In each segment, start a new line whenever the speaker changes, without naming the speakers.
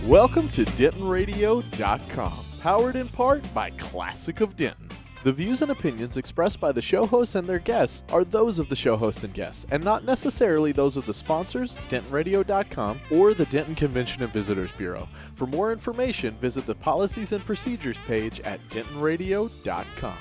Welcome to DentonRadio.com, powered in part by Classic of Denton. The views and opinions expressed by the show hosts and their guests are those of the show host and guests, and not necessarily those of the sponsors, DentonRadio.com, or the Denton Convention and Visitors Bureau. For more information, visit the Policies and Procedures page at DentonRadio.com.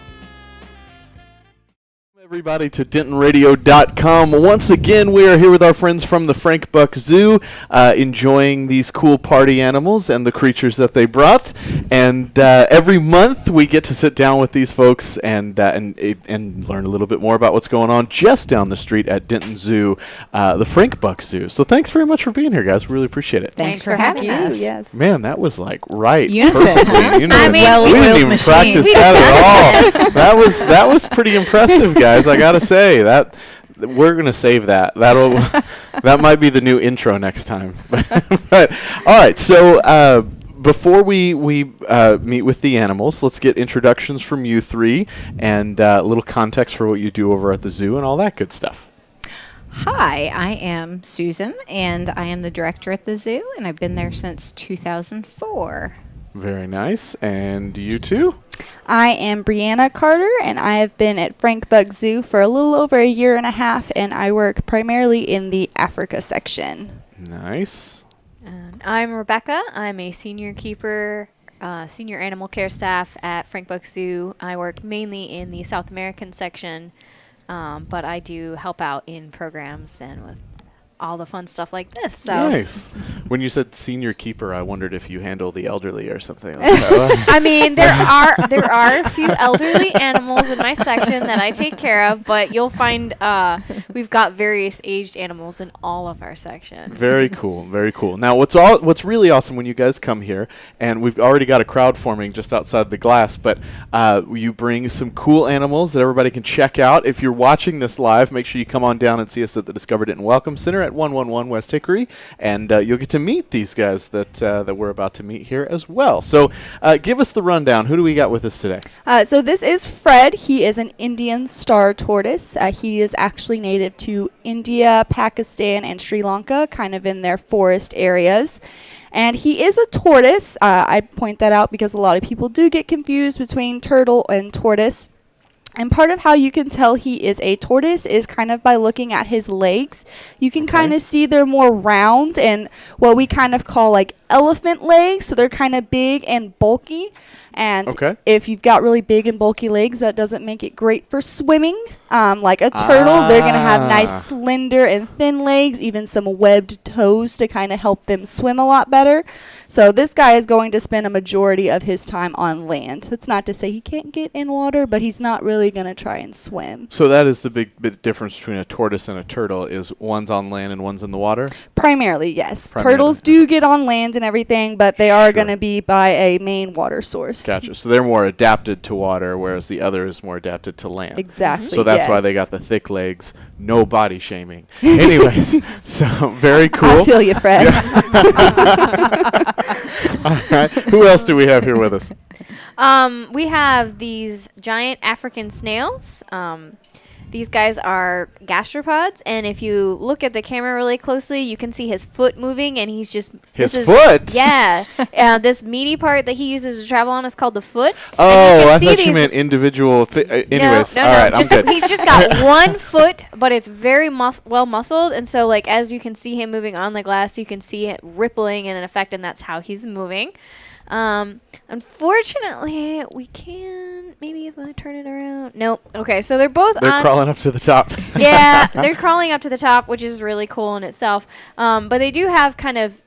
Everybody to DentonRadio.com. Once again, we are here with our friends from the Frank Buck Zoo, enjoying these cool party animals and the creatures that they brought. And every month, we get to sit down with these folks and learn a little bit more about what's going on just down the street at Denton Zoo, the Frank Buck Zoo. So thanks very much for being here, guys. We really appreciate it.
Thanks for having us.
Yes.
Man, that was like right.
Unison,
perfectly.
huh?
You know,
I mean,
we didn't even practice that at all. That was pretty impressive, guys. I gotta say that we're gonna save that. That might be the new intro next time. But all right, so before we meet with the animals, let's get introductions from you three and a little context for what you do over at the zoo and all that good stuff.
Hi, I am Susan, and I am the director at the zoo, and I've been there since 2004.
Very nice. And you too?
I am Brianna Carter, and I have been at Frank Buck Zoo for a little over a year and a half, and I work primarily in the Africa section.
Nice.
And I'm Rebecca. I'm a senior keeper, senior animal care staff at Frank Buck Zoo. I work mainly in the South American section, but I do help out in programs and with all the fun stuff like this. So.
Nice. When you said senior keeper, I wondered if you handle the elderly or something like that.
I mean, there are a few elderly animals in my section that I take care of, but you'll find we've got various aged animals in all of our sections.
Very cool. Very cool. Now, what's really awesome when you guys come here, and we've already got a crowd forming just outside the glass, but you bring some cool animals that everybody can check out. If you're watching this live, make sure you come on down and see us at the Discover Denton Welcome Center at 111 West Hickory, and you'll get to meet these guys that we're about to meet here as well. So give us the rundown. Who do we got with us today?
So this is Fred. He is an Indian star tortoise. He is actually native to India, Pakistan, and Sri Lanka, kind of in their forest areas. And he is a tortoise. I point that out because a lot of people do get confused between turtle and tortoise. And part of how you can tell he is a tortoise is kind of by looking at his legs. You can kind of see they're more round and what we kind of call like elephant legs. So they're kind of big and bulky. And if you've got really big and bulky legs, that doesn't make it great for swimming. Like a turtle, they're going to have nice slender and thin legs, even some webbed toes to kind of help them swim a lot better. So this guy is going to spend a majority of his time on land. That's not to say he can't get in water, but he's not really going to try and swim.
So that is the big difference between a tortoise and a turtle, is one's on land and one's in the water?
Primarily, yes. Turtles do get on land and everything, but they are going to be by a main water source.
Gotcha. So they're more adapted to water, whereas the other is more adapted to land.
Exactly.
So that's why they got the thick legs. No body shaming. Anyways, so very cool.
I feel you, Fred.
All right. Who else do we have here with us?
We have these giant African snails. These guys are gastropods, and if you look at the camera really closely, you can see his foot moving, and he's just...
His foot?
Yeah. This meaty part that he uses to travel on is called the foot.
Oh, I thought you meant individual... anyways,
no,
all right, I'm good.
He's just got one foot, but it's very well muscled, and so like as you can see him moving on the glass, you can see it rippling in an effect, and that's how he's moving. Unfortunately, we can maybe if I turn it around. Nope. Okay, so they're
crawling up to the top.
Yeah, they're crawling up to the top, which is really cool in itself. But they do have kind of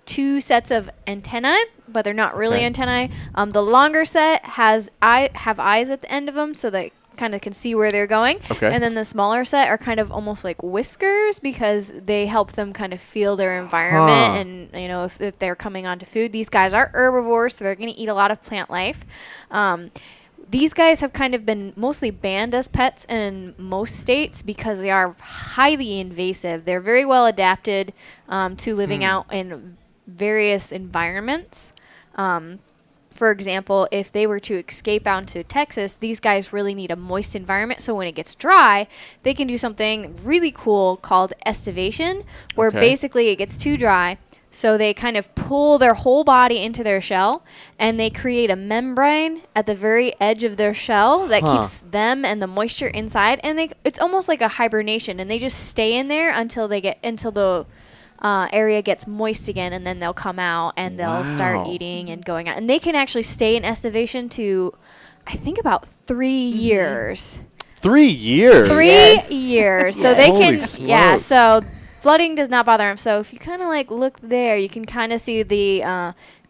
two sets of antennae, but they're not really antennae. The longer set have eyes at the end of them, so they kind of can see where they're going. And then the smaller set are kind of almost like whiskers because they help them kind of feel their environment and, you know, if they're coming onto food. These guys are herbivores, so they're going to eat a lot of plant life. These guys have kind of been mostly banned as pets in most states because they are highly invasive. They're very well adapted to living out in various environments. For example, if they were to escape out to Texas, these guys really need a moist environment. So when it gets dry, they can do something really cool called estivation, where basically it gets too dry. So they kind of pull their whole body into their shell, and they create a membrane at the very edge of their shell that keeps them and the moisture inside. And it's almost like a hibernation, and they just stay in there until the area gets moist again, and then they'll come out and they'll start eating and going out. And they can actually stay in estivation to, I think, about 3 years.
3 years?
3 years. So they
Holy
can,
smokes.
so flooding does not bother them. So if you kind of like look there, you can kind of see the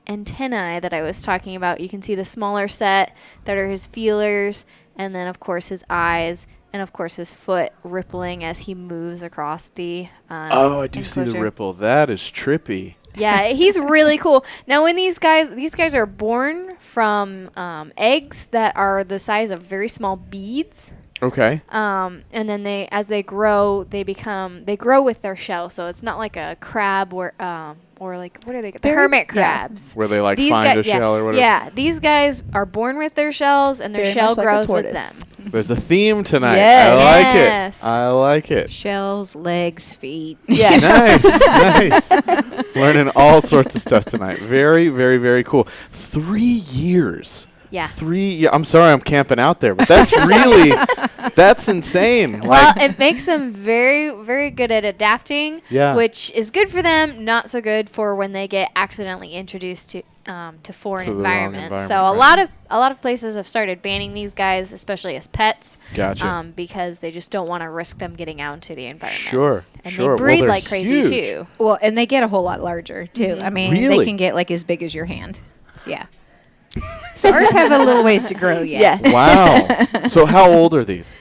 antennae that I was talking about. You can see the smaller set that are his feelers, and then of course his eyes, and of course his foot rippling as he moves across the
I do see the
enclosure.
ripple. That is trippy.
Yeah, he's really cool. Now, when these guys are born from eggs that are the size of very small beads.
Okay.
And then as they grow, they grow with their shell. So it's not like a crab or like, what are they? The hermit crabs.
Where they like
These
find a
guy-
shell or whatever.
Yeah, these guys are born with their shells, and their
Very
shell
much like a
grows with
tortoise.
them.
There's a theme tonight.
Yes.
I like
Yes.
it. I like it.
Shells, legs, feet.
Yeah.
Nice. Learning all sorts of stuff tonight. Very, very, very cool. 3 years.
Yeah.
I'm sorry I'm camping out there, but that's that's insane.
Well, it makes them very, very good at adapting,
Yeah.
which is good for them, not so good for when they get accidentally introduced to foreign
To the wrong
environments. So
environment,
a lot of places have started banning these guys, especially as pets,
Gotcha.
because they just don't want to risk them getting out into the environment.
Sure.
And
sure.
they
Well,
breed
they're
like crazy
huge.
too.
Well, and they get a whole lot larger too. I mean,
Really?
they can get like as big as your hand. Yeah. So ours have a little ways to grow yet.
Yeah.
Wow. So how old are these?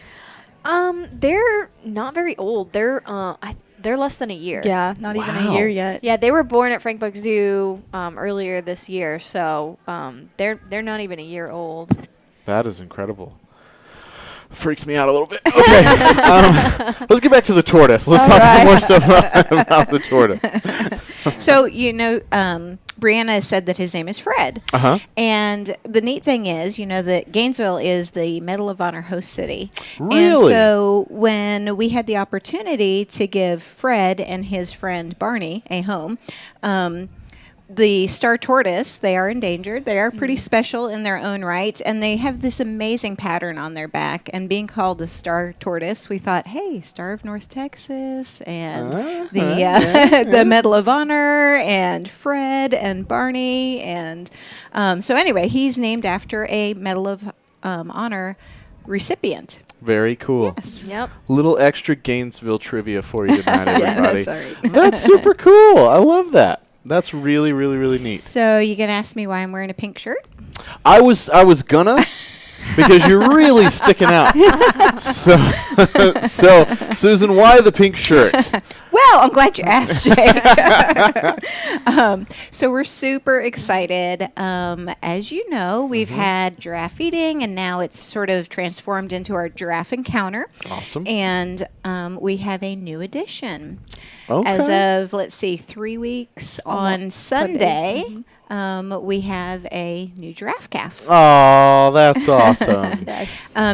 They're not very old. They're less than a year.
Yeah, not even
Wow.
a year yet.
Yeah, they were born at Frank Buck Zoo earlier this year, so they're not even a year old.
That is incredible. Freaks me out a little bit. Okay. Let's get back to the tortoise. Let's
All
talk some
right.
more stuff about the tortoise.
So, Brianna said that his name is Fred.
Uh-huh.
And the neat thing is, that Gainesville is the Medal of Honor host city. And
Really?
so when we had the opportunity to give Fred and his friend Barney a home, the star tortoise, they are endangered. They are pretty special in their own right, and they have this amazing pattern on their back. And being called a star tortoise, we thought, hey, Star of North Texas, and the Medal of Honor, and Fred and Barney, and so anyway, he's named after a Medal of Honor recipient.
Very cool.
Yes.
Yep.
Little extra Gainesville trivia for you tonight, everybody.
that's all right.
That's super cool. I love that. That's really, really, really neat.
So you gonna ask me why I'm wearing a pink shirt?
I was gonna, because you're really sticking out. So, Susan, why the pink shirt?
Well, I'm glad you asked, Jay. So we're super excited. As you know, we've had giraffe feeding, and now it's sort of transformed into our giraffe encounter.
Awesome.
And we have a new addition.
Okay.
As of, let's see, 3 weeks on Sunday, we have a new giraffe calf.
Oh, that's awesome.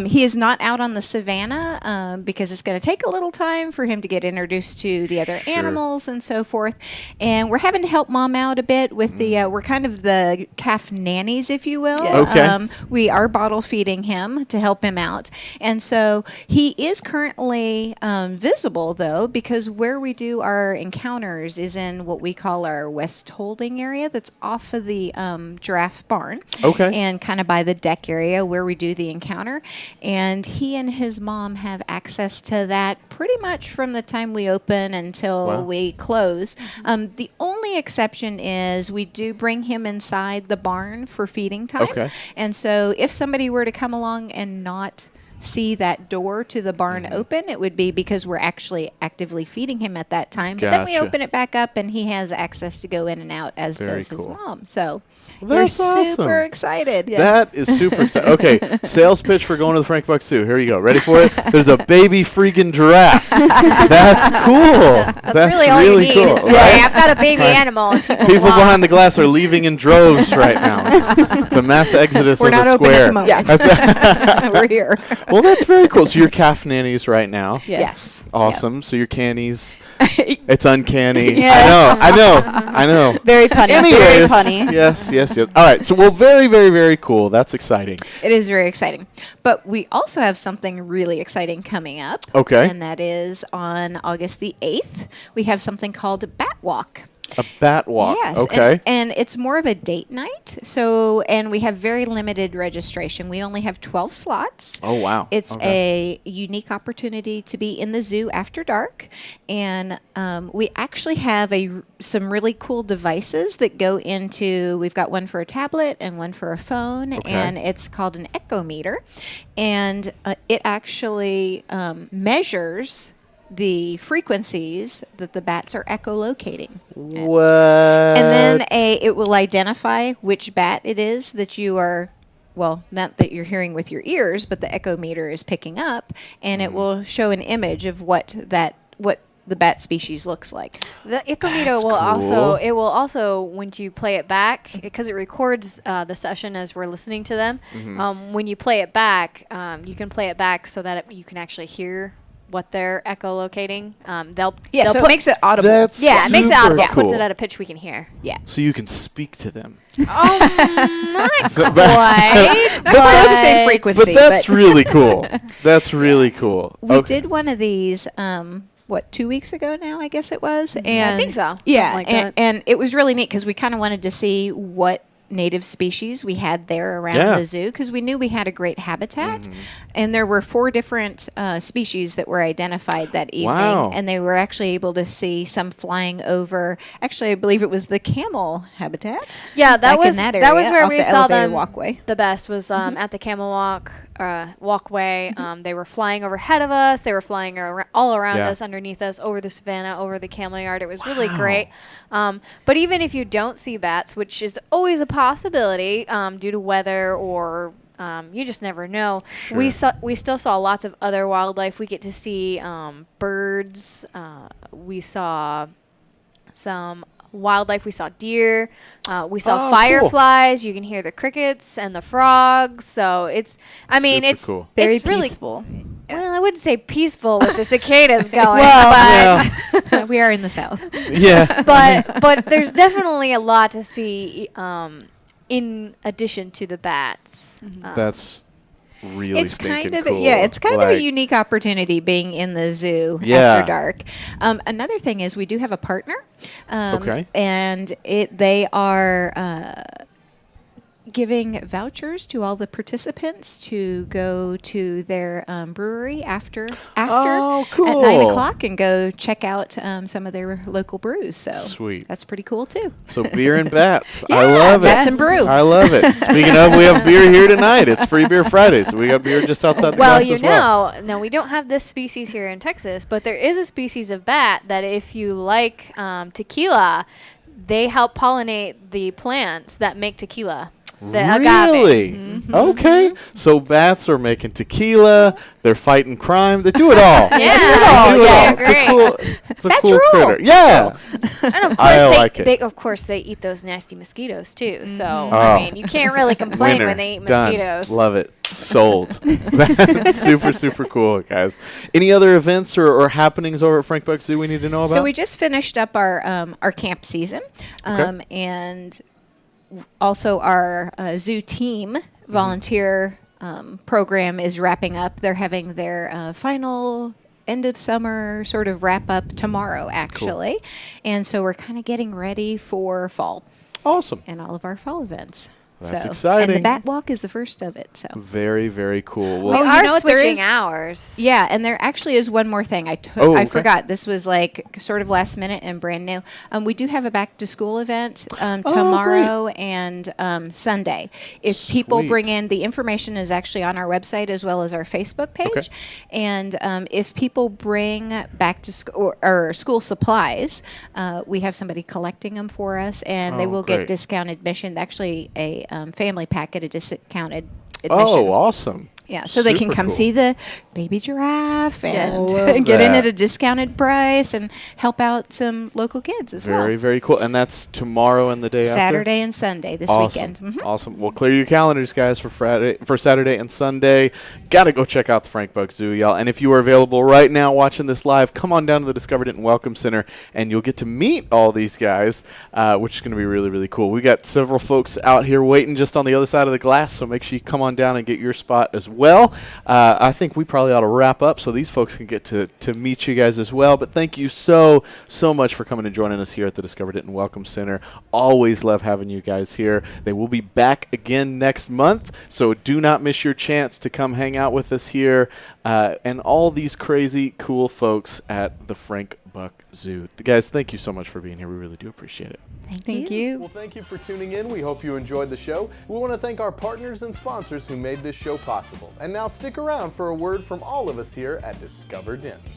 He is not out on the savannah because it's going to take a little time for him to get introduced to the other animals and so forth. And we're having to help Mom out a bit with the, we're kind of the calf nannies, if you will.
Yeah.
Okay.
We are bottle feeding him to help him out. And so he is currently visible, though, because where we do our encounters is in what we call our west holding area that's off of the giraffe barn.
Okay.
And kind of by the deck area where we do the encounter. And he and his mom have access to that pretty much from the time we open until we close. The only exception is we do bring him inside the barn for feeding time.
Okay.
And so if somebody were to come along and not see that door to the barn open, it would be because we're actually actively feeding him at that time. But then we
Gotcha.
open it back up and he has access to go in and out, as
Very
does his
cool.
mom. So
That's
we're
awesome.
super excited.
That is super exciting. Okay, sales pitch for going to the Frank Buck Zoo. Here you go. Ready for it? There's a baby freaking giraffe. That's cool. That's
really all you need.
cool.
Is to say,
right?
I've got a baby animal. And
People behind the glass are leaving in droves right now. It's a mass exodus
We're
of
not
the
open
square.
at the moment.
Yeah.
We're here.
Well, that's very cool. So you're calf nannies right now.
Yes.
Awesome. So your cannies. It's uncanny.
Yeah.
I know.
Very punny. Very
Anyways,
punny.
yes. All right. So, well, very, very, very cool. That's exciting.
It is very exciting. But we also have something really exciting coming up.
Okay.
And that is on August the 8th. We have something called Bat Walk.
A bat walk.
Yes.
Okay.
And it's more of a date night. So, and we have very limited registration. We only have 12 slots.
Oh, wow.
It's a unique opportunity to be in the zoo after dark. And we actually have some really cool devices that go into, we've got one for a tablet and one for a phone.
Okay.
And it's called an echometer. And it actually measures the frequencies that the bats are echolocating.
What?
And then it will identify which bat it is that you are, well, not that you're hearing with your ears, but the echometer is picking up, and it will show an image of what the bat species looks like.
The echometer
That's
will
cool.
also when you play it back, because it records the session as we're listening to them. When you play it back, you can play it back so that you can actually hear what they're echolocating. So
it makes it audible.
That's
it makes it
super
audible.
cool.
Puts it at a pitch we can hear.
Yeah.
So you can speak to them.
Not
So-
quite.
Not quite the same
But
frequency.
that's really cool. That's really cool.
We
Okay.
did one of these, 2 weeks ago now, I guess it was. And
I think so.
Yeah,
Something like that.
and it was really neat because we kind of wanted to see what native species we had there around
Yeah.
the zoo because we knew we had a great habitat. And there were 4 different species that were identified that evening.
Wow.
And they were actually able to see some flying over. Actually, I believe it was the camel habitat.
Yeah, that
back
was
in that
that was
area,
where
off
we
the
saw
elevated
them
walkway.
the best was at the camel walkway. They were flying overhead of us. They were flying all around
Yeah.
us, underneath us, over the savannah, over the camel yard. It was really great. But even if you don't see bats, which is always a possibility due to weather or you just never know. We still saw lots of other wildlife. We get to see birds. We saw some wildlife. We saw deer. We saw
Oh,
fireflies. You can hear the crickets and the frogs. So it's
Super cool.
Very
it's really
peaceful.
well, I wouldn't say peaceful with the cicadas going,
Yeah.
We are in the south.
Yeah.
but there's definitely a lot to see in addition to the bats.
That's really
It's
stinking
kind of
cool.
it's kind of a
Like,
unique opportunity being in the zoo
Yeah.
after dark. Another thing is we do have a partner,
Okay.
and they are giving vouchers to all the participants to go to their brewery after
Oh,
at
cool.
9:00 and go check out some of their local brews. So
Sweet.
that's pretty cool too.
So beer and bats. I
Yeah,
love it.
bats and brew.
I love it. Speaking of, we have beer here tonight. It's Free Beer Friday, so we got beer just outside the
Well,
glass
you
as well.
know, no, we don't have this species here in Texas, but there is a species of bat that if you like tequila, they help pollinate the plants that make tequila. The agave.
Really? Okay. So bats are making tequila. They're fighting crime. They do it all.
Yeah,
They do it
I
all.
agree.
It's a
That's
cool
rule.
critter. Yeah.
And of course,
I like it.
they of course they eat those nasty mosquitoes too. So
Oh.
I mean, you can't really complain
Winner.
when they eat
Done.
mosquitoes.
Love it. Sold. That's super, super cool, guys. Any other events or happenings over at Frank Buck Zoo we need to know about?
So we just finished up our camp season, and also our zoo team volunteer program is wrapping up. They're having their final end of summer sort of wrap up tomorrow, actually, and so we're kind of getting ready for fall
Awesome.
and all of our fall events.
That's
And
exciting.
the Bat Walk is the first of it. So.
Very, very cool.
We
Well,
Oh, you
are
know what, there
switching
is-
hours.
Yeah, and there actually is one more thing.
Oh, okay.
I forgot. This was like sort of last minute and brand new. We do have a back to school event tomorrow and Sunday. If people
Sweet.
bring in, the information is actually on our website as well as our Facebook page.
Okay.
And if people bring back to school or school supplies, we have somebody collecting them for us, and they
Oh,
will
great.
get discounted admission. Actually, a family pack at a discounted admission.
oh, awesome.
Yeah, so they can
Super
come
cool.
see the baby giraffe and
Love
get in
that.
at a discounted price and help out some local kids as
Very,
well.
very cool. And that's tomorrow and the day after?
Saturday and Sunday this
Awesome.
weekend. Mhm.
Awesome. Well, clear your calendars, guys, for Saturday and Sunday. Got to go check out the Frank Buck Zoo, y'all. And if you are available right now watching this live, come on down to the Discover Denton Welcome Center, and you'll get to meet all these guys, which is going to be really, really cool. We got several folks out here waiting just on the other side of the glass, so make sure you come on down and get your spot as well. I think we probably ought to wrap up so these folks can get to meet you guys as well. But thank you so much for coming and joining us here at the Discover Denton Welcome Center. Always love having you guys here. They will be back again next month, so do not miss your chance to come hang out with us here and all these crazy cool folks at the Frank Buck Zoo. Guys, thank you so much for being here. We really do appreciate it.
Thank you.
Well, thank you for tuning in. We hope you enjoyed the show. We want to thank our partners and sponsors who made this show possible. And now stick around for a word from all of us here at Discover Denton.